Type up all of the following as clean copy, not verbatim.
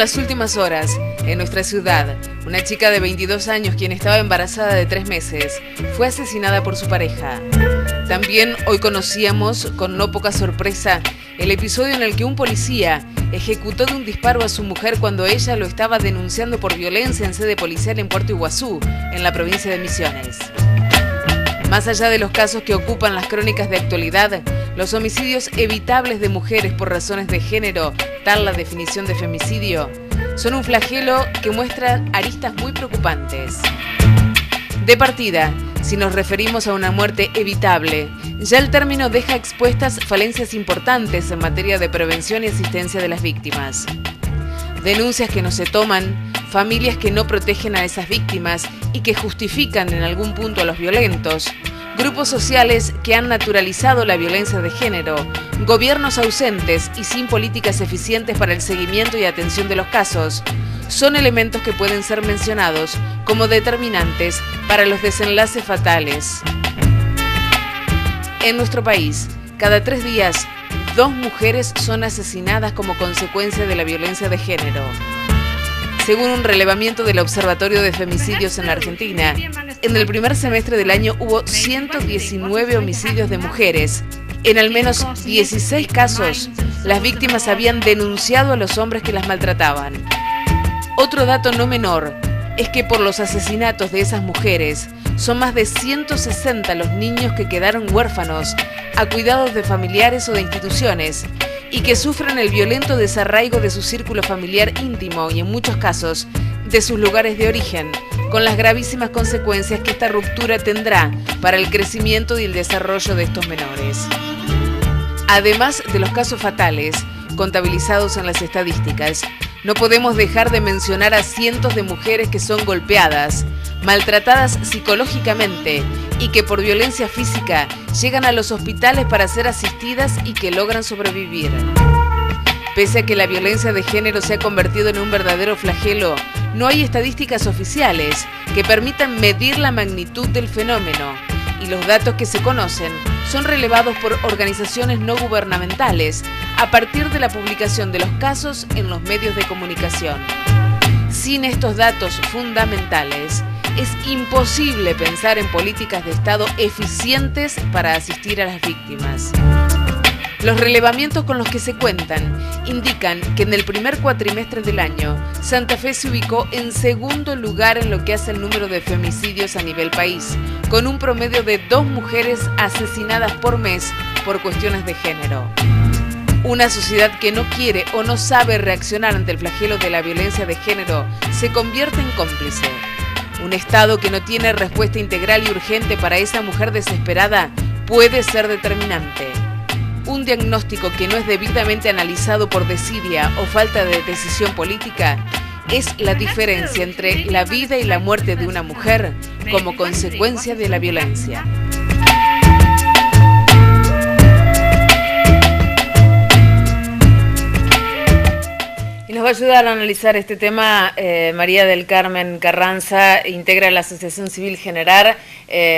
las últimas horas, en nuestra ciudad, una chica de 22 años, quien estaba embarazada de 3 meses, fue asesinada por su pareja. También hoy conocíamos, con no poca sorpresa, el episodio en el que un policía ejecutó de un disparo a su mujer cuando ella lo estaba denunciando por violencia en sede policial en Puerto Iguazú, en la provincia de Misiones. Más allá de los casos que ocupan las crónicas de actualidad, los homicidios evitables de mujeres por razones de género, tal la definición de femicidio, son un flagelo que muestra aristas muy preocupantes. De partida, si nos referimos a una muerte evitable, ya el término deja expuestas falencias importantes en materia de prevención y asistencia de las víctimas. Denuncias que no se toman, familias que no protegen a esas víctimas y que justifican en algún punto a los violentos, grupos sociales que han naturalizado la violencia de género, gobiernos ausentes y sin políticas eficientes para el seguimiento y atención de los casos, son elementos que pueden ser mencionados como determinantes para los desenlaces fatales. En nuestro país, cada 3 días, 2 mujeres son asesinadas como consecuencia de la violencia de género. Según un relevamiento del Observatorio de Femicidios en la Argentina, en el primer semestre del año hubo 119 homicidios de mujeres. En al menos 16 casos, las víctimas habían denunciado a los hombres que las maltrataban. Otro dato no menor es que por los asesinatos de esas mujeres, son más de 160 los niños que quedaron huérfanos a cuidados de familiares o de instituciones y que sufren el violento desarraigo de su círculo familiar íntimo y en muchos casos de sus lugares de origen, con las gravísimas consecuencias que esta ruptura tendrá para el crecimiento y el desarrollo de estos menores. Además de los casos fatales contabilizados en las estadísticas, no podemos dejar de mencionar a cientos de mujeres que son golpeadas, maltratadas psicológicamente y que por violencia física llegan a los hospitales para ser asistidas y que logran sobrevivir. Pese a que la violencia de género se ha convertido en un verdadero flagelo, no hay estadísticas oficiales que permitan medir la magnitud del fenómeno, y los datos que se conocen son relevados por organizaciones no gubernamentales a partir de la publicación de los casos en los medios de comunicación. Sin estos datos fundamentales, es imposible pensar en políticas de Estado eficientes para asistir a las víctimas. Los relevamientos con los que se cuentan indican que en el primer cuatrimestre del año, Santa Fe se ubicó en segundo lugar en lo que hace el número de femicidios a nivel país, con un promedio de 2 mujeres asesinadas por mes por cuestiones de género. Una sociedad que no quiere o no sabe reaccionar ante el flagelo de la violencia de género se convierte en cómplice. Un Estado que no tiene respuesta integral y urgente para esa mujer desesperada puede ser determinante. Un diagnóstico que no es debidamente analizado por desidia o falta de decisión política es la diferencia entre la vida y la muerte de una mujer como consecuencia de la violencia. Y nos va a ayudar a analizar este tema María del Carmen Carranza, integra la Asociación Civil Generar.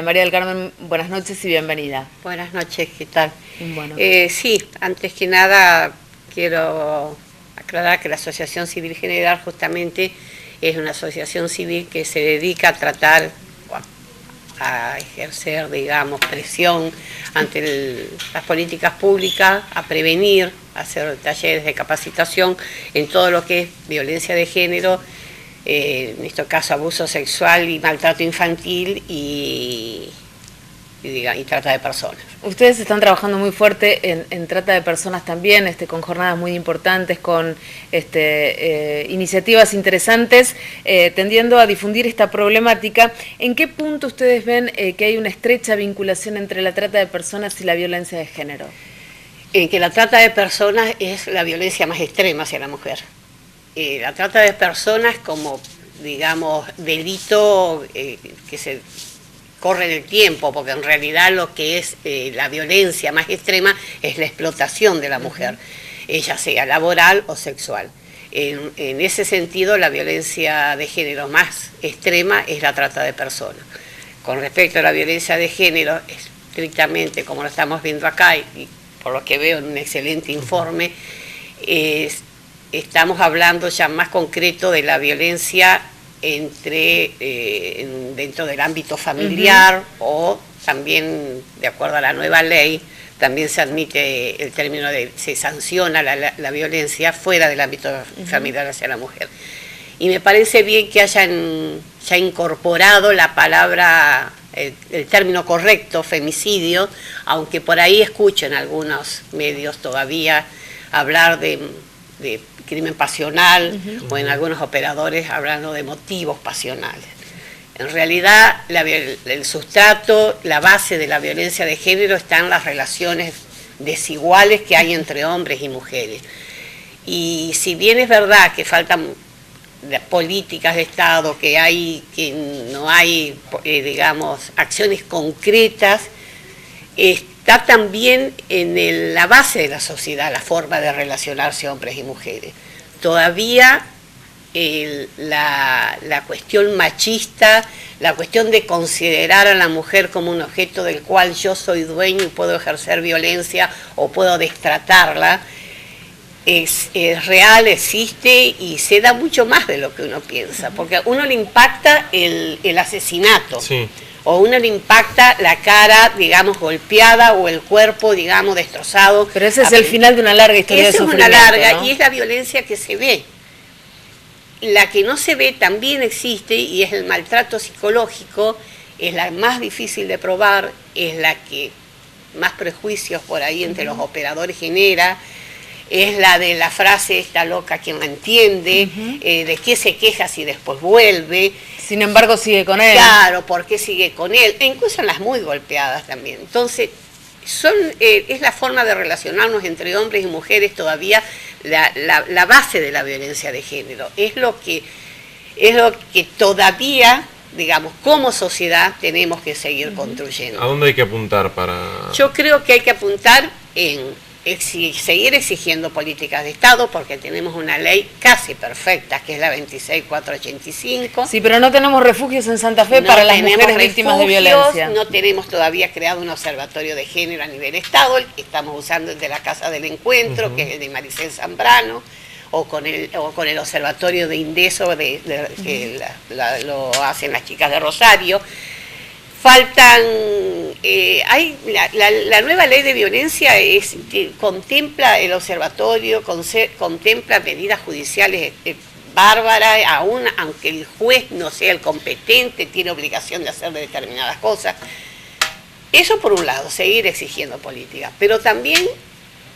María del Carmen, buenas noches y bienvenida. Buenas noches, ¿qué tal? Bueno. Sí, antes que nada quiero aclarar que la Asociación Civil Generar justamente es una asociación civil que se dedica a tratar, a ejercer, digamos, presión ante las políticas públicas, a prevenir, a hacer talleres de capacitación en todo lo que es violencia de género, en este caso abuso sexual y maltrato infantil y trata de personas. Ustedes están trabajando muy fuerte en trata de personas también, con jornadas muy importantes, con iniciativas interesantes, tendiendo a difundir esta problemática. ¿En qué punto ustedes ven que hay una estrecha vinculación entre la trata de personas y la violencia de género? En que la trata de personas es la violencia más extrema hacia la mujer. La trata de personas como, digamos, delito que se corre en el tiempo, porque en realidad lo que es la violencia más extrema es la explotación de la mujer, ella sea laboral o sexual. En ese sentido, la violencia de género más extrema es la trata de personas. Con respecto a la violencia de género, estrictamente, como lo estamos viendo acá, y por lo que veo en un excelente informe, estamos hablando ya más concreto de la violencia dentro del ámbito familiar, o también, de acuerdo a la nueva ley, también se admite el término se sanciona la violencia fuera del ámbito familiar hacia la mujer. Y me parece bien que hayan ya incorporado la palabra, el término correcto, femicidio, aunque por ahí escucho en algunos medios todavía hablar de crimen pasional, o en algunos operadores hablando de motivos pasionales. En realidad, el sustrato, la base de la violencia de género está en las relaciones desiguales que hay entre hombres y mujeres. Y si bien es verdad que faltan políticas de Estado, que no hay, digamos, acciones concretas, está también en la base de la sociedad la forma de relacionarse hombres y mujeres. Todavía la cuestión machista, la cuestión de considerar a la mujer como un objeto del cual yo soy dueño y puedo ejercer violencia o puedo destratarla, es real, existe y se da mucho más de lo que uno piensa, porque a uno le impacta el asesinato. Sí. O a uno le impacta la cara, digamos, golpeada, o el cuerpo, digamos, destrozado. Pero ese es el final de una larga historia de sufrimiento, es una larga, ¿no? Y es la violencia que se ve. La que no se ve también existe, y es el maltrato psicológico, es la más difícil de probar, es la que más prejuicios por ahí entre los operadores genera, es la de la frase "esta loca quien la entiende", de qué se queja si después vuelve. Sin embargo sigue con él. Claro, ¿por qué sigue con él? E incluso en las muy golpeadas también. Entonces, es la forma de relacionarnos entre hombres y mujeres todavía la base de la violencia de género. Es lo que todavía, digamos, como sociedad tenemos que seguir construyendo. ¿A dónde hay que apuntar para...? Yo creo que hay que apuntar en seguir exigiendo políticas de Estado, porque tenemos una ley casi perfecta, que es la 26485. Sí, pero no tenemos refugios en Santa Fe para las mujeres víctimas de violencia. No tenemos todavía creado un observatorio de género a nivel Estado. Estamos usando el de la Casa del Encuentro, que es el de Maricel Zambrano, o con el observatorio de Indeso, que lo hacen las chicas de Rosario. Faltan, la nueva ley de violencia contempla el observatorio, contempla medidas judiciales bárbaras, aunque el juez no sea el competente, tiene obligación de hacer determinadas cosas. Eso por un lado, seguir exigiendo políticas, pero también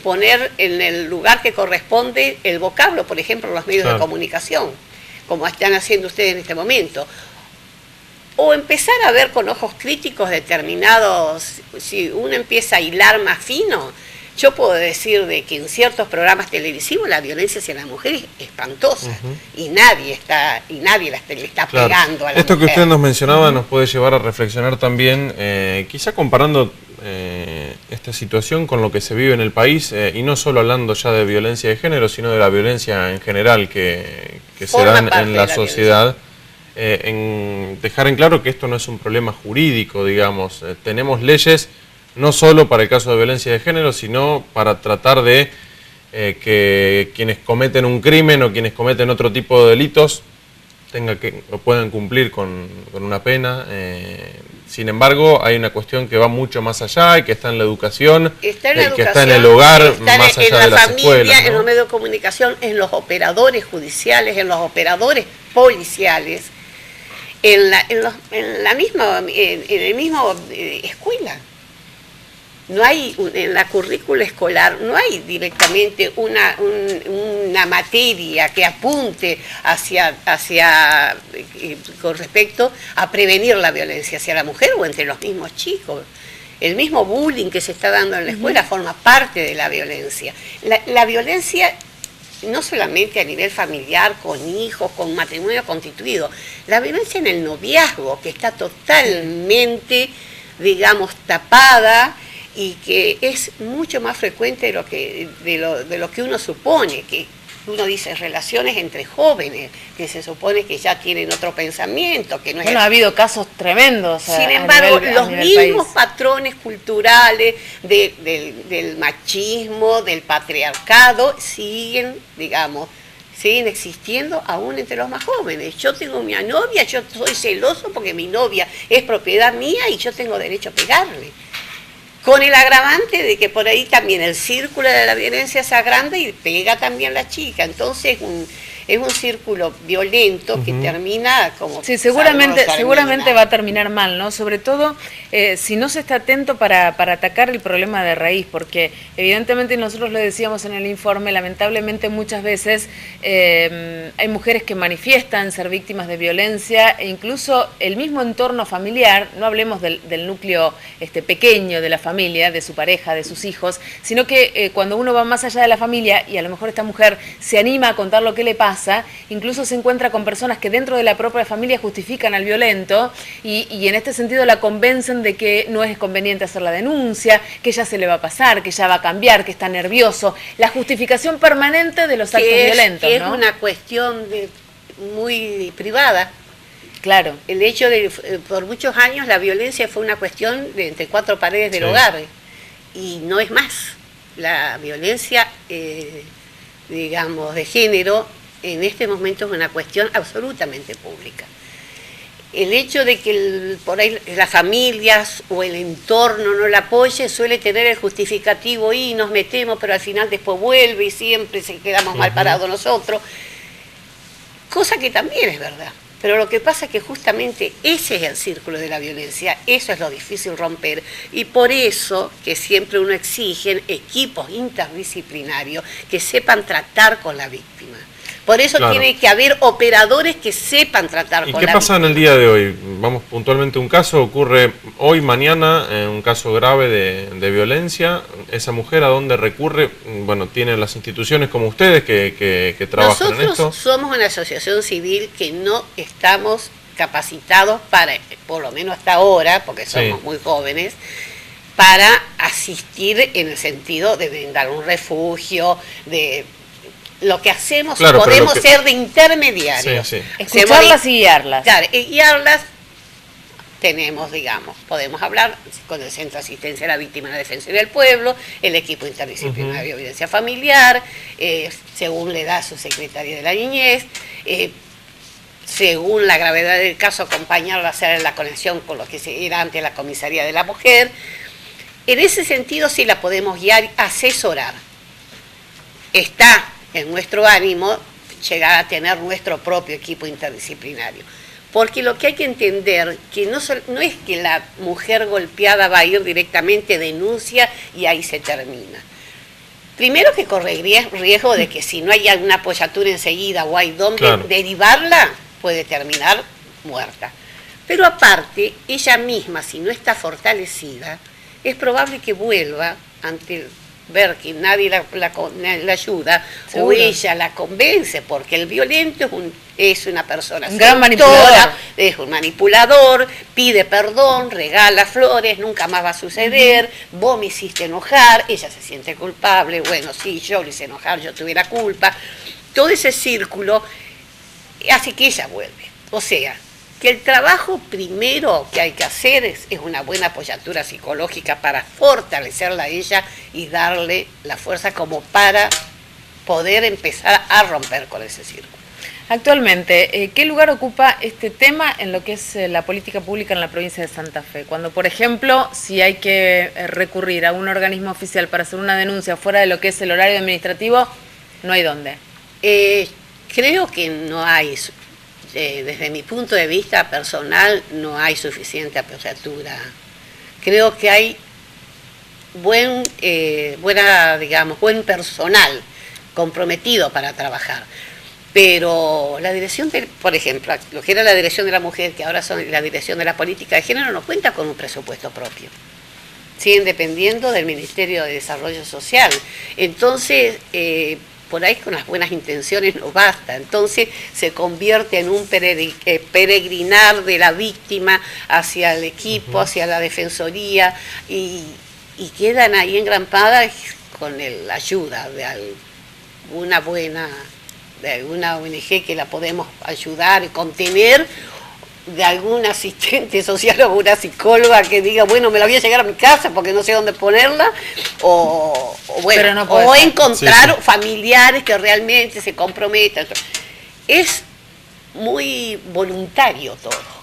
poner en el lugar que corresponde el vocablo, por ejemplo, los medios de comunicación, como están haciendo ustedes en este momento. O empezar a ver con ojos críticos determinados, si uno empieza a hilar más fino. Yo puedo decir de que en ciertos programas televisivos la violencia hacia la mujer es espantosa, y nadie le está pegando a la Esto mujer. Que usted nos mencionaba nos puede llevar a reflexionar también, quizá comparando esta situación con lo que se vive en el país, y no solo hablando ya de violencia de género, sino de la violencia en general que se da en la sociedad. En dejar en claro que esto no es un problema jurídico, digamos. Tenemos leyes no solo para el caso de violencia de género, sino para tratar de que quienes cometen un crimen o quienes cometen otro tipo de delitos puedan cumplir con una pena. Sin embargo, hay una cuestión que va mucho más allá y que está en la educación, que está en el hogar, más allá de las escuelas, ¿no? En los medios de comunicación, en los operadores judiciales, en los operadores policiales, en la misma escuela. No hay, en la currícula escolar, no hay directamente una materia que apunte con respecto a prevenir la violencia hacia la mujer o entre los mismos chicos. El mismo bullying que se está dando en la escuela forma parte de la violencia. La violencia no solamente a nivel familiar, con hijos, con matrimonio constituido, la violencia en el noviazgo, que está totalmente, digamos, tapada, y que es mucho más frecuente de lo que uno supone, que uno dice relaciones entre jóvenes, que se supone que ya tienen otro pensamiento, que no es... Bueno, ha habido casos tremendos. Sin embargo, los mismos patrones culturales del machismo, del patriarcado, siguen, digamos, siguen existiendo aún entre los más jóvenes. Yo tengo mi novia, yo soy celoso porque mi novia es propiedad mía y yo tengo derecho a pegarle. Con el agravante de que por ahí también el círculo de la violencia se agranda y pega también la chica. Entonces es un círculo violento que termina como... Sí, seguramente va a terminar mal, ¿no? Sobre todo si no se está atento para atacar el problema de raíz, porque evidentemente nosotros lo decíamos en el informe, lamentablemente muchas veces hay mujeres que manifiestan ser víctimas de violencia e incluso el mismo entorno familiar, no hablemos del núcleo pequeño de la familia, de su pareja, de sus hijos, sino que cuando uno va más allá de la familia y a lo mejor esta mujer se anima a contar lo que le pasa, incluso se encuentra con personas que dentro de la propia familia justifican al violento y en este sentido la convencen de que no es conveniente hacer la denuncia, que ya se le va a pasar, que ya va a cambiar, que está nervioso. La justificación permanente de los actos violentos, ¿no? Es una cuestión muy privada. Claro. El hecho de, por muchos años, la violencia fue una cuestión de entre cuatro paredes del hogar y no es más. La violencia, digamos, de género, en este momento es una cuestión absolutamente pública. El hecho de que por ahí las familias o el entorno no la apoye suele tener el justificativo y nos metemos, pero al final después vuelve y siempre se quedamos mal parados nosotros, cosa que también es verdad. Pero lo que pasa es que justamente ese es el círculo de la violencia, eso es lo difícil romper. Y por eso que siempre uno exige equipos interdisciplinarios que sepan tratar con la víctima. Por eso tiene que haber operadores que sepan tratar con la víctima. ¿Y qué pasa en el día de hoy? Vamos puntualmente a un caso, ocurre hoy, mañana, un caso grave de violencia. ¿Esa mujer a dónde recurre? Bueno, tienen las instituciones como ustedes que trabajan en esto. Nosotros somos una asociación civil que no estamos capacitados para, por lo menos hasta ahora, porque somos muy jóvenes, para asistir en el sentido de brindar un refugio, de... Lo que hacemos, podemos ser de intermediarios. Escucharlas y guiarlas. Claro, y guiarlas tenemos, digamos, podemos hablar con el Centro de Asistencia a la Víctima y la Defensoría del Pueblo, el equipo interdisciplinario de violencia familiar, según le da su secretaria de la niñez, según la gravedad del caso, acompañarla a hacer la conexión con lo que se era antes la comisaría de la mujer. En ese sentido sí la podemos guiar, asesorar. Está en nuestro ánimo llegar a tener nuestro propio equipo interdisciplinario. Porque lo que hay que entender, que no es que la mujer golpeada va a ir directamente, denuncia y ahí se termina. Primero que corre riesgo de que si no hay alguna apoyatura enseguida o hay donde derivarla, puede terminar muerta. Pero aparte, ella misma, si no está fortalecida, es probable que vuelva ante ver que nadie la ayuda. ¿Seguro? O ella la convence, porque el violento es una persona un gran manipulador, es un manipulador, pide perdón, regala flores, nunca más va a suceder, vos me hiciste enojar, ella se siente culpable, bueno, sí, yo le hice enojar, yo tuve la culpa. Todo ese círculo hace que ella vuelve. O sea, que el trabajo primero que hay que hacer es una buena apoyatura psicológica para fortalecerla a ella y darle la fuerza como para poder empezar a romper con ese círculo. Actualmente, ¿qué lugar ocupa este tema en lo que es la política pública en la provincia de Santa Fe? Cuando, por ejemplo, si hay que recurrir a un organismo oficial para hacer una denuncia fuera de lo que es el horario administrativo, no hay dónde. Creo que no hay... desde mi punto de vista personal, no hay suficiente apoyatura. Creo que hay buen personal comprometido para trabajar. Pero la dirección, por ejemplo, lo que era la dirección de la mujer, que ahora son la dirección de la política de género, no cuenta con un presupuesto propio. Siguen dependiendo del Ministerio de Desarrollo Social. Entonces, por ahí con las buenas intenciones no basta, entonces se convierte en un peregrinar de la víctima hacia el equipo, hacia la defensoría, y quedan ahí engrampadas con la ayuda de alguna ONG que la podemos ayudar y contener, de algún asistente social o una psicóloga que diga, bueno, me la voy a llegar a mi casa porque no sé dónde ponerla, bueno, no o ser. encontrar familiares que realmente se comprometan. Es muy voluntario todo.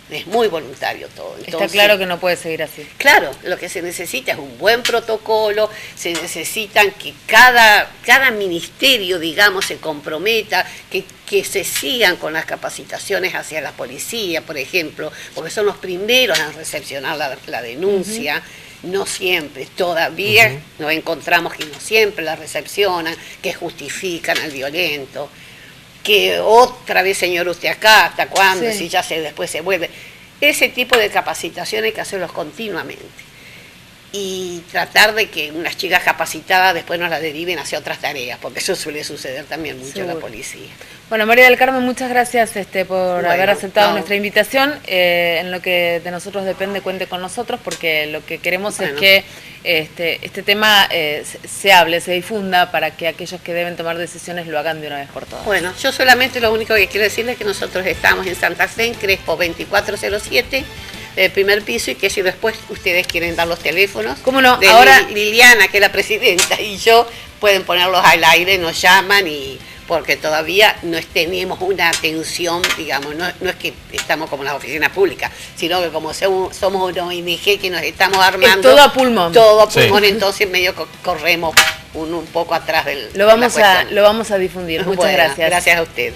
Es muy voluntario todo. Entonces, está claro que no puede seguir así. Claro, lo que se necesita es un buen protocolo, se necesitan que cada ministerio, digamos, se comprometa, que se sigan con las capacitaciones hacia la policía, por ejemplo, porque son los primeros en recepcionar la denuncia. No siempre, todavía nos encontramos que no siempre la recepcionan, que justifican al violento. Que otra vez, señor, usted acá, ¿hasta cuándo? Si ya después se vuelve. Ese tipo de capacitación hay que hacerlos continuamente. Y tratar de que unas chicas capacitadas después nos las deriven hacia otras tareas, porque eso suele suceder también mucho en la policía. Bueno, María del Carmen, muchas gracias por haber aceptado nuestra invitación. En lo que de nosotros depende, cuente con nosotros, porque lo que queremos es que este tema se hable, se difunda, para que aquellos que deben tomar decisiones lo hagan de una vez por todas. Bueno, yo solamente lo único que quiero decirles es que nosotros estamos en Santa Fe, en Crespo 2407, del primer piso, y que si después ustedes quieren dar los teléfonos, ¿cómo no? De ahora Liliana, que es la presidenta, y yo, pueden ponerlos al aire, nos llaman, y porque todavía no tenemos una atención, digamos, no es que estamos como en las oficinas públicas, sino que como somos una ONG que nos estamos armando. Es todo a pulmón. Todo a pulmón, entonces medio corremos un poco atrás del... Lo vamos a difundir. Muchas gracias. Gracias a ustedes.